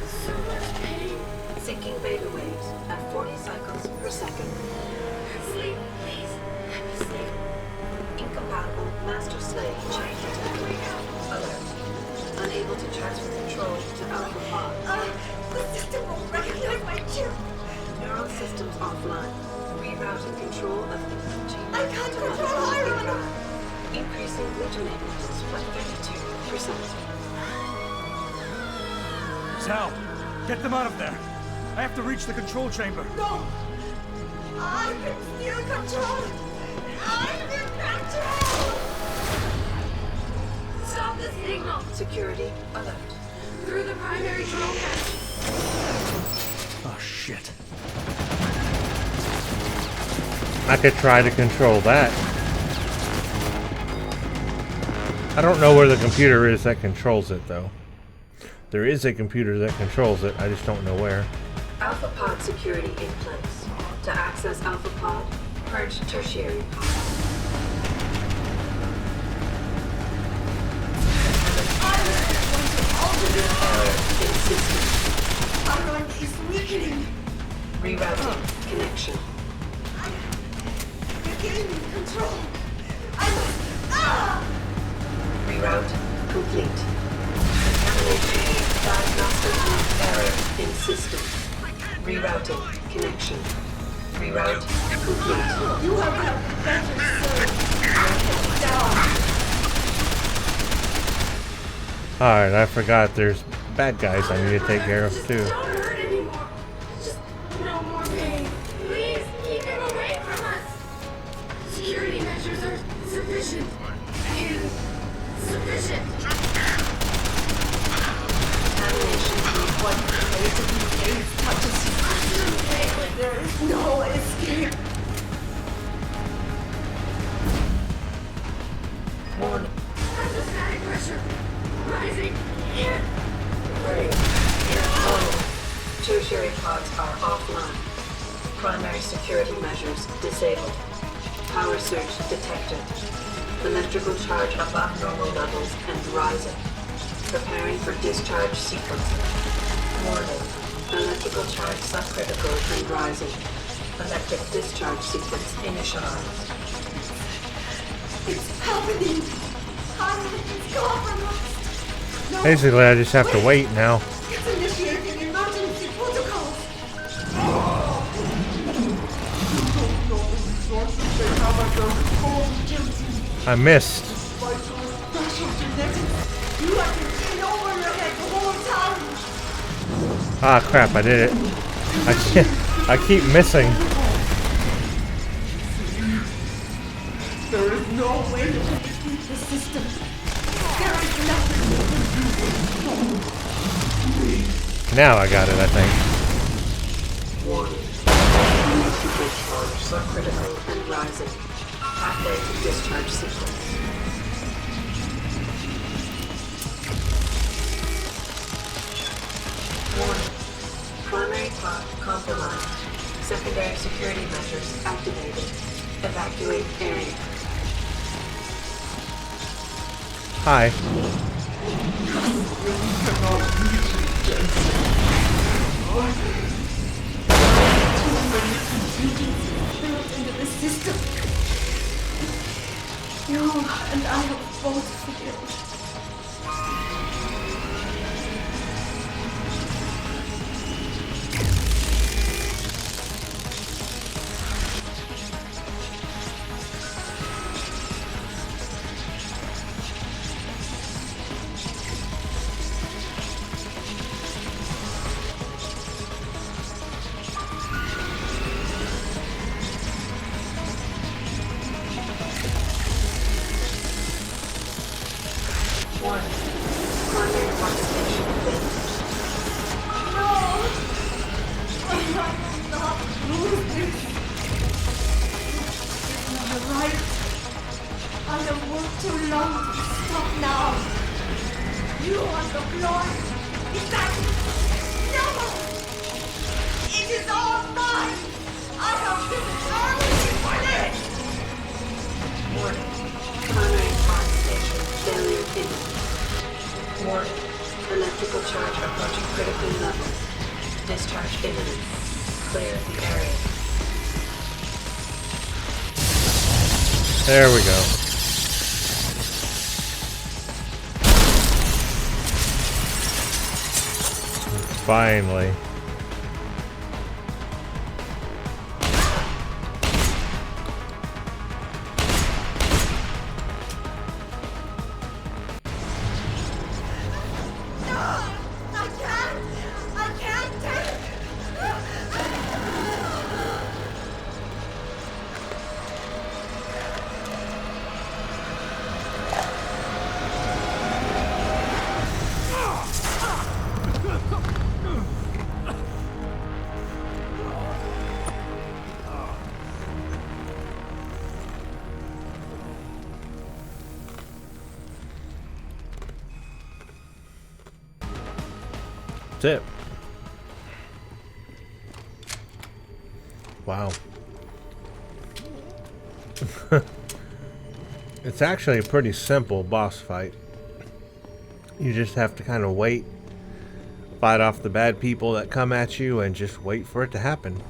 So much pain. Syncing beta waves at 40 cycles per second. Sleep, please. Let me sleep. Incompatible master slave change detected. Alert. Unable to transfer control to Alpha Pod. The system won't recognize my chip. Neural systems offline. Rerouting control of the chamber. I can't control Hiron! Increasing glutamate levels by 32%. Zhao, get them out of there. I have to reach the control chamber. No! I can still control it! I'm in control! Stop the signal! Security alert. Through the primary drone hatch. Oh shit. I could try to control that. I don't know where the computer is that controls it, though. There is a computer that controls it, I just don't know where. Alpha Pod security in place. To access Alpha Pod, purge tertiary pod. Hiron is weakening! Rerouting connection. Regaining control! I must... Reroute complete. Contamination diagnostic area in system. Rerouting connection. Reroute complete. You have got better, sir. Down. Alright, I forgot there's bad guys I need to take care of too. Don't hurt anymore. Just no more pain. Please keep him away from us. Security measures are sufficient. Insufficient. Contamination from what relatively gains touches. There is no escape. Warning. Hydrostatic pressure rising. Warning. Tertiary pods are offline. Primary security measures disabled. Power surge detected. Electrical charge above normal levels and rising. Preparing for discharge sequence. Warning. Electrical charge subcritical and rising. Electric discharge sequence initialized. It's happening. It's gone from us. No. Basically, I just have to wait now. It's initiating emergency protocols. I missed. You have been in over your head the whole time. Ah, crap! I did it. I keep missing. There is no way to defeat the system. There is nothing you can do. Now I got it, I think. Warning. Electrical charge subcritical and rising. Pathway to discharge sequence. Warning. Primary pod compromised. Secondary security measures activated. Evacuate area. Hi. Into the system. You and I have both failed. Electrical charge approaching critical levels. Discharge imminent. Clear the area. There we go. Finally. That's it. Wow. It's actually a pretty simple boss fight. You just have to kind of wait, fight off the bad people that come at you, and just wait for it to happen.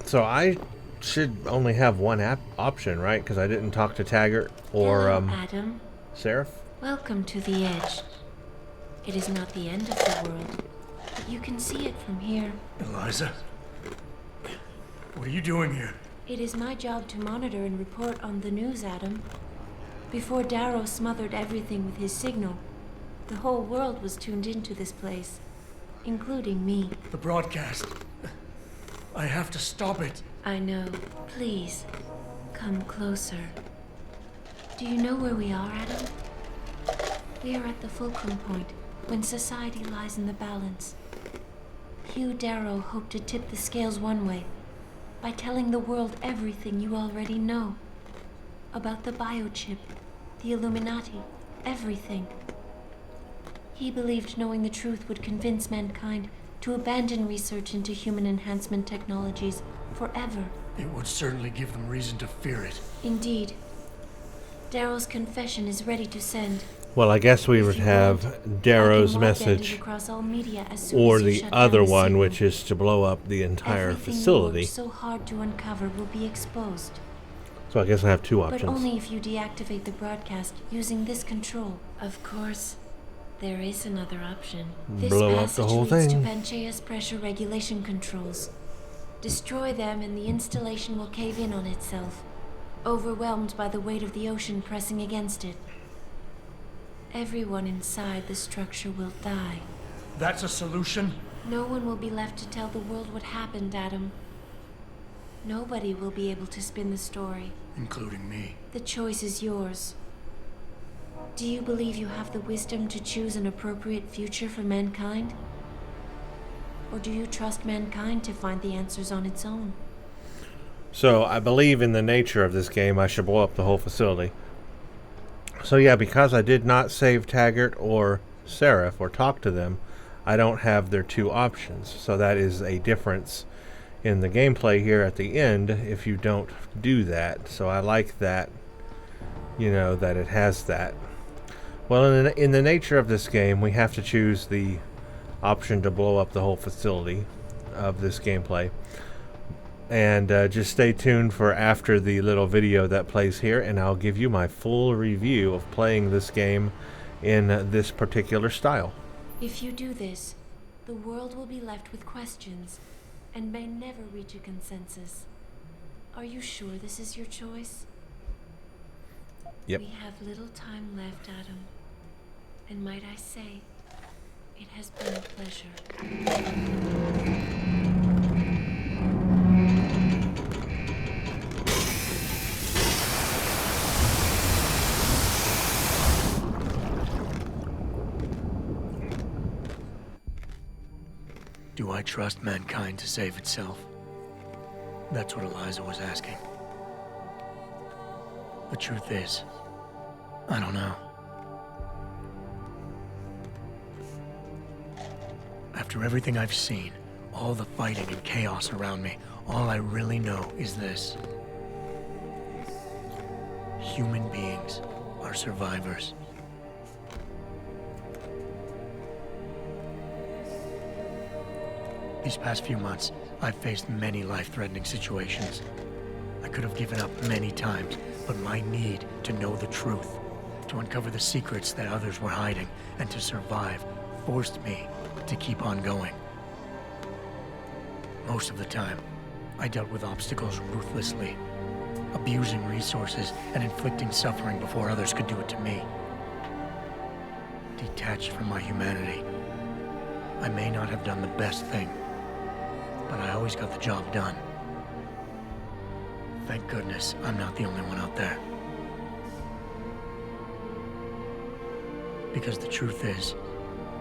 So I should only have one option, right? Because I didn't talk to Taggart or Adam. Seraph. Welcome to the edge. It is not the end of the world, but you can see it from here. Eliza? What are you doing here? It is my job to monitor and report on the news, Adam. Before Darrow smothered everything with his signal, the whole world was tuned into this place, including me. The broadcast. I have to stop it. I know. Please, come closer. Do you know where we are, Adam? We are at the fulcrum point, when society lies in the balance. Hugh Darrow hoped to tip the scales one way, by telling the world everything you already know. About the biochip, the Illuminati, everything. He believed knowing the truth would convince mankind to abandon research into human enhancement technologies forever. It would certainly give them reason to fear it. Indeed. Darrow's confession is ready to send. Well, I guess we would have Darrow's message or the other one, which is to blow up the entire facility. So hard to uncover will be exposed. So I guess I have two options. But only if you deactivate the broadcast using this control. Of course, there is another option. Blow up the whole This thing. passage leads to Panchaea's pressure regulation controls. Destroy them and the installation will cave in on itself, overwhelmed by the weight of the ocean pressing against it. Everyone inside the structure will die. That's a solution? No one will be left to tell the world what happened, Adam. Nobody will be able to spin the story. Including me. The choice is yours. Do you believe you have the wisdom to choose an appropriate future for mankind? Or do you trust mankind to find the answers on its own? So I believe in the nature of this game, I should blow up the whole facility. So yeah, because I did not save Taggart or Seraph or talk to them, I don't have their two options. So that is a difference in the gameplay here at the end if you don't do that. So I like that, you know, that it has that. Well, in the nature of this game, we have to choose the option to blow up the whole facility of this gameplay. And just stay tuned for after the little video that plays here, and I'll give you my full review of playing this game in this particular style. If you do this, the world will be left with questions and may never reach a consensus. Are you sure this is your choice? Yep. We have little time left, Adam. And might I say, it has been a pleasure. Do I trust mankind to save itself? That's what Eliza was asking. The truth is, I don't know. After everything I've seen, all the fighting and chaos around me, all I really know is this. Human beings are survivors. These past few months, I've faced many life-threatening situations. I could have given up many times, but my need to know the truth, to uncover the secrets that others were hiding, and to survive, forced me to keep on going. Most of the time, I dealt with obstacles ruthlessly, abusing resources and inflicting suffering before others could do it to me. Detached from my humanity, I may not have done the best thing, but I always got the job done. Thank goodness I'm not the only one out there. Because the truth is,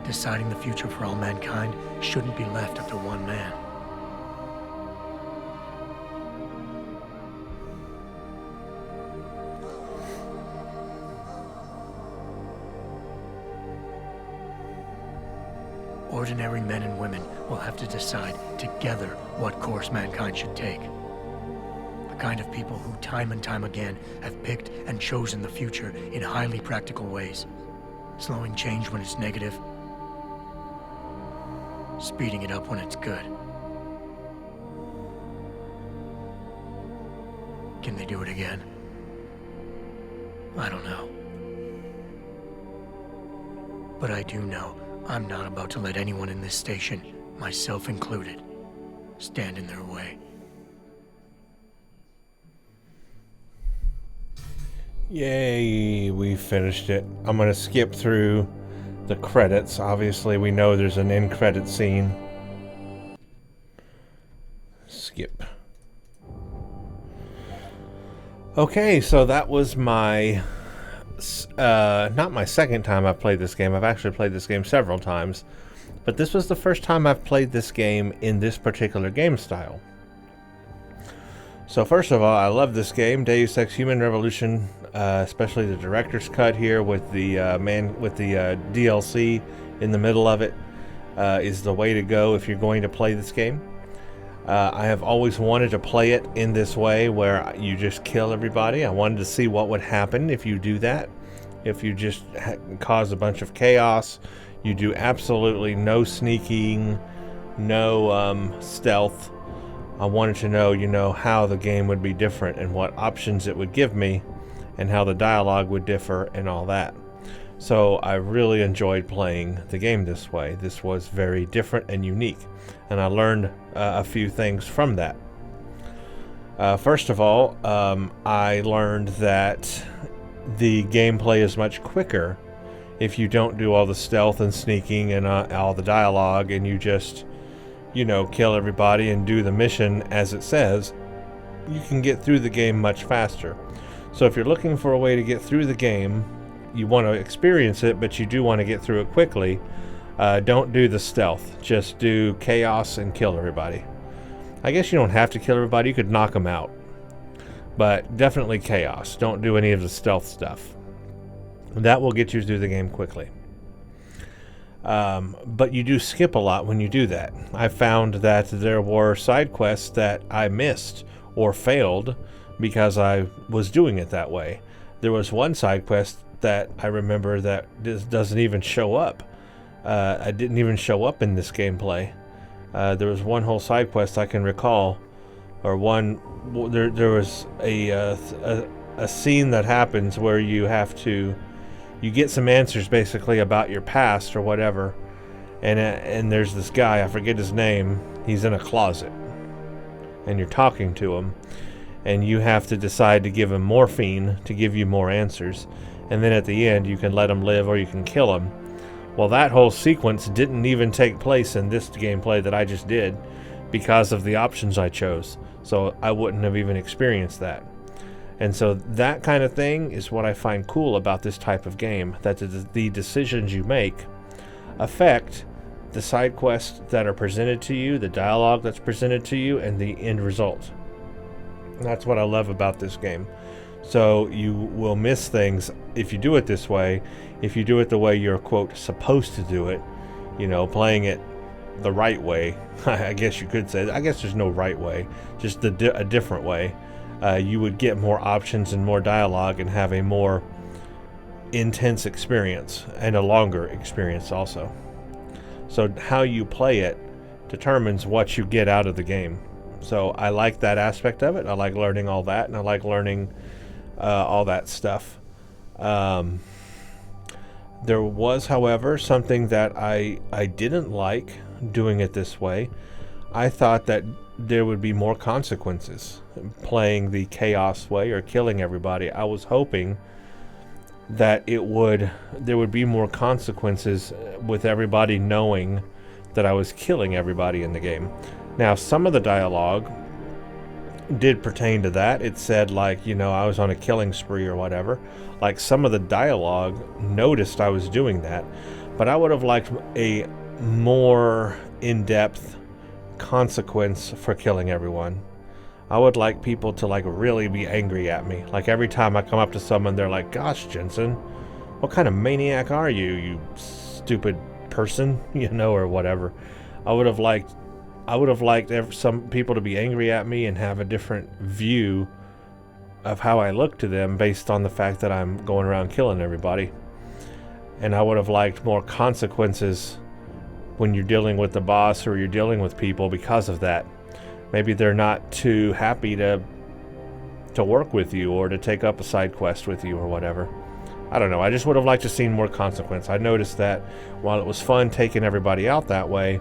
deciding the future for all mankind shouldn't be left up to one man. Ordinary men and women will have to decide together what course mankind should take. The kind of people who time and time again have picked and chosen the future in highly practical ways. Slowing change when it's negative, speeding it up when it's good. Can they do it again? I don't know. But I do know I'm not about to let anyone in this station, myself included, stand in their way. Yay, we finished it. I'm going to skip through the credits. Obviously, we know there's an end credit scene. Skip. Okay, so that was my... not my second time I've played this game. I've actually played this game several times. But this was the first time I've played this game in this particular game style. So first of all, I love this game, Deus Ex Human Revolution, especially the director's cut here with the DLC in the middle of it is the way to go if you're going to play this game. I have always wanted to play it in this way where you just kill everybody. I wanted to see what would happen if you do that. If you just cause a bunch of chaos, you do absolutely no sneaking, no stealth. I wanted to know, how the game would be different and what options it would give me and how the dialogue would differ and all that. So I really enjoyed playing the game this way. This was very different and unique, and I learned a few things from that. First of all, I learned that the gameplay is much quicker if you don't do all the stealth and sneaking and all the dialogue, and you just kill everybody and do the mission as it says. You can get through the game much faster. So if you're looking for a way to get through the game, you want to experience it, but you do want to get through it quickly, don't do the stealth. Just do chaos and kill everybody. I guess you don't have to kill everybody. You could knock them out. But definitely chaos. Don't do any of the stealth stuff. That will get you through the game quickly. But you do skip a lot when you do that. I found that there were side quests that I missed or failed because I was doing it that way. There was one side quest that I remember that doesn't even show up. I didn't even show up in this gameplay. There was one whole side quest I can recall, or there was a scene that happens where you get some answers basically about your past or whatever, and there's this guy, I forget his name, he's in a closet, and you're talking to him, and you have to decide to give him morphine to give you more answers, and then at the end you can let him live or you can kill him. Well, that whole sequence didn't even take place in this gameplay that I just did because of the options I chose, so I wouldn't have even experienced that. And so that kind of thing is what I find cool about this type of game, that the decisions you make affect the side quests that are presented to you, the dialogue that's presented to you, and the end result. And that's what I love about this game. So you will miss things if you do it this way. If you do it the way you're, quote, supposed to do it, playing it the right way, I guess you could say. I guess there's no right way, just a different way. You would get more options and more dialogue and have a more intense experience and a longer experience also. So how you play it determines what you get out of the game. So I like that aspect of it. I like learning all that, and I like learning all that stuff. There was, however, something that I didn't like doing it this way. I thought that there would be more consequences playing the chaos way or killing everybody. I was hoping that there would be more consequences with everybody knowing that I was killing everybody in the game. Now, some of the dialogue did pertain to that. It said, like, I was on a killing spree or whatever. Like, some of the dialogue noticed I was doing that, but I would have liked a more in-depth consequence for killing everyone. I would like people to really be angry at me. Like, every time I come up to someone, they're like, "Gosh, Jensen, what kind of maniac are you, you stupid person?" Or whatever. I would have liked some people to be angry at me and have a different view of how I look to them based on the fact that I'm going around killing everybody. And I would have liked more consequences when you're dealing with the boss or you're dealing with people because of that. Maybe they're not too happy to work with you or to take up a side quest with you or whatever. I don't know. I just would have liked to seen more consequence. I noticed that while it was fun taking everybody out that way,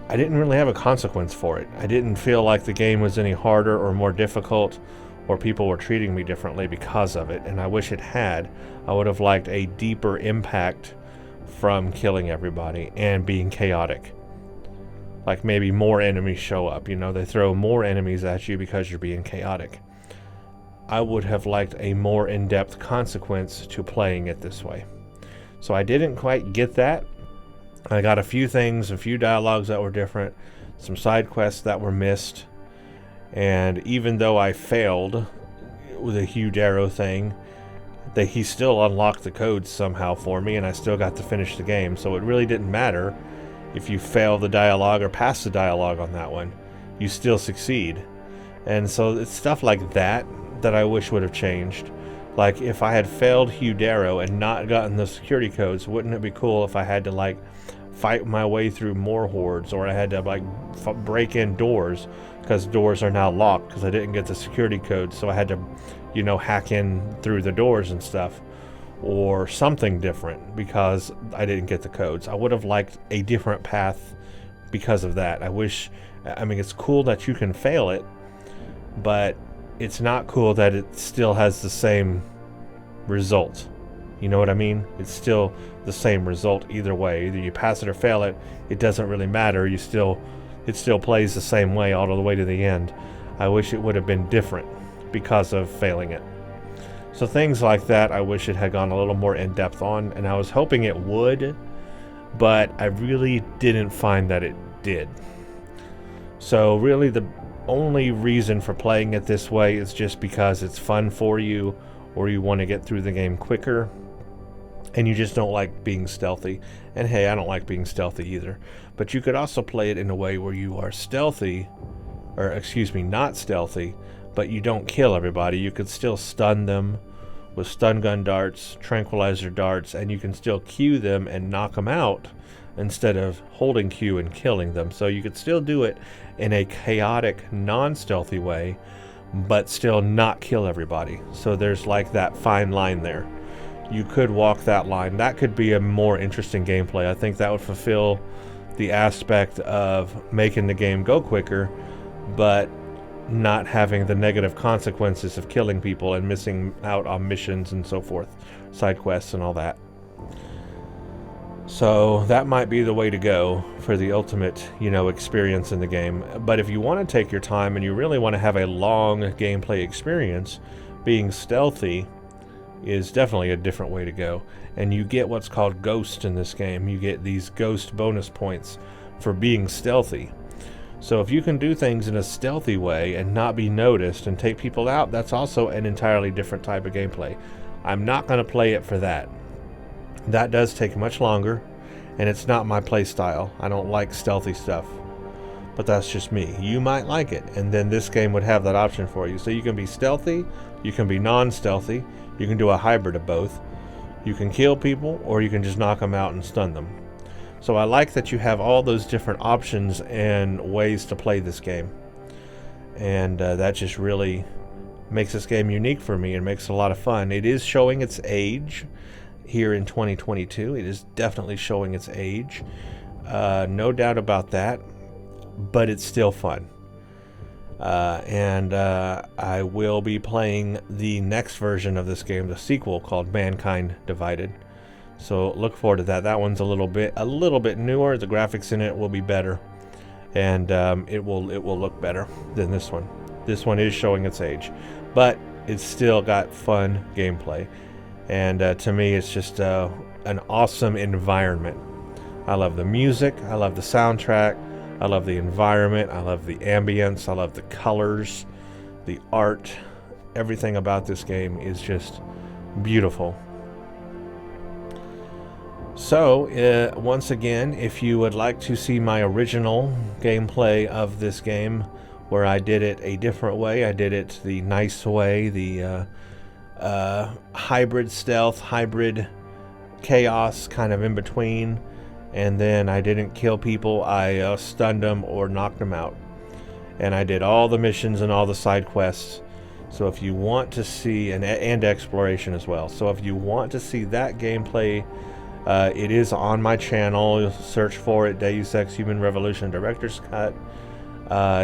I didn't really have a consequence for it. I didn't feel like the game was any harder or more difficult, or people were treating me differently because of it, and I wish it had. I would have liked a deeper impact from killing everybody and being chaotic. Like maybe more enemies show up, you know, they throw more enemies at you because you're being chaotic. I would have liked a more in-depth consequence to playing it this way. So I didn't quite get that. I got a few things, a few dialogues that were different, some side quests that were missed, and even though I failed with a huge arrow thing, he still unlocked the codes somehow for me, and I still got to finish the game. So it really didn't matter if you fail the dialogue or pass the dialogue on that one. You still succeed. And so it's stuff like that that I wish would have changed. Like if I had failed Hugh Darrow and not gotten the security codes, wouldn't it be cool if I had to like fight my way through more hordes, or I had to like break in doors because doors are now locked because I didn't get the security codes, so I had to, you know, hack in through the doors and stuff, or something different because I didn't get the codes. I would have liked a different path because of that. I mean, it's cool that you can fail it, but it's not cool that it still has the same result. You know what I mean? It's still the same result either way. Either you pass it or fail it, it doesn't really matter. It still plays the same way all the way to the end. I wish it would have been different because of failing it. So things like that I wish it had gone a little more in depth on, and I was hoping it would, but I really didn't find that it did. So really the only reason for playing it this way is just because it's fun for you, or you want to get through the game quicker, and you just don't like being stealthy. And hey, I don't like being stealthy either. But you could also play it in a way where you are stealthy, or excuse me, not stealthy, but you don't kill everybody. You could still stun them with stun gun darts, tranquilizer darts, and you can still Q them and knock them out instead of holding Q and killing them. So you could still do it in a chaotic, non-stealthy way, but still not kill everybody. So there's like that fine line there. You could walk that line. That could be a more interesting gameplay. I think that would fulfill the aspect of making the game go quicker, but not having the negative consequences of killing people and missing out on missions and so forth, side quests and all that. So that might be the way to go for the ultimate, you know, experience in the game. But if you want to take your time and you really want to have a long gameplay experience, being stealthy is definitely a different way to go. And you get what's called ghost in this game. You get these ghost bonus points for being stealthy. So if you can do things in a stealthy way and not be noticed and take people out, that's also an entirely different type of gameplay. I'm not going to play it for that. That does take much longer, and it's not my play style. I don't like stealthy stuff, but that's just me. You might like it, and then this game would have that option for you. So you can be stealthy, you can be non-stealthy, you can do a hybrid of both. You can kill people, or you can just knock them out and stun them. So I like that you have all those different options and ways to play this game, and that just really makes this game unique for me and makes it a lot of fun. It is showing its age here in 2022. It is definitely showing its age, no doubt about that, but it's still fun. And I will be playing the next version of this game, the sequel called Mankind Divided. So look forward to that. That one's a little bit newer. The graphics in it will be better, and it will look better than this one. This one is showing its age, but it's still got fun gameplay. And to me, it's just an awesome environment. I love the music. I love the soundtrack. I love the environment. I love the ambience. I love the colors, the art. Everything about this game is just beautiful. So, once again, if you would like to see my original gameplay of this game, where I did it a different way, I did it the nice way, the hybrid stealth, hybrid chaos, kind of in between, and then I didn't kill people, I stunned them or knocked them out. And I did all the missions and all the side quests So if you want to see, and exploration as well. So if you want to see that gameplay, it is on my channel. You'll search for it, Deus Ex Human Revolution Director's Cut.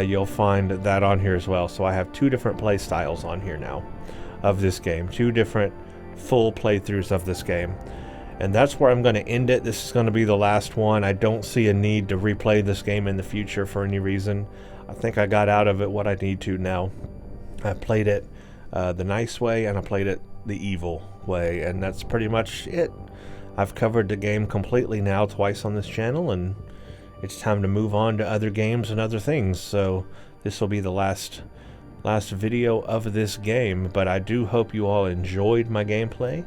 You'll find that on here as well. So I have 2 different play styles on here now of this game. 2 different full playthroughs of this game. And that's where I'm going to end it. This is going to be the last one. I don't see a need to replay this game in the future for any reason. I think I got out of it what I need to now. I played it the nice way, and I played it the evil way, and that's pretty much it. I've covered the game completely now twice on this channel, and it's time to move on to other games and other things. So this will be the last video of this game, but I do hope you all enjoyed my gameplay.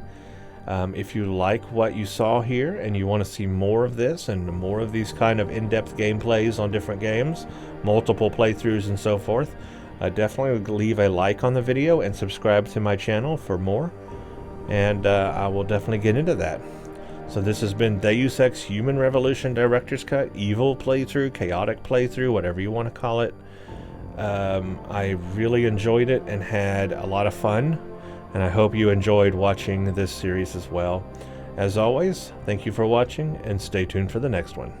If you like what you saw here and you want to see more of this and more of these kind of in-depth gameplays on different games, multiple playthroughs and so forth, definitely leave a like on the video and subscribe to my channel for more, and I will definitely get into that. So this has been Deus Ex Human Revolution Director's Cut, evil playthrough, chaotic playthrough, whatever you want to call it. I really enjoyed it and had a lot of fun, and I hope you enjoyed watching this series as well. As always, thank you for watching, and stay tuned for the next one.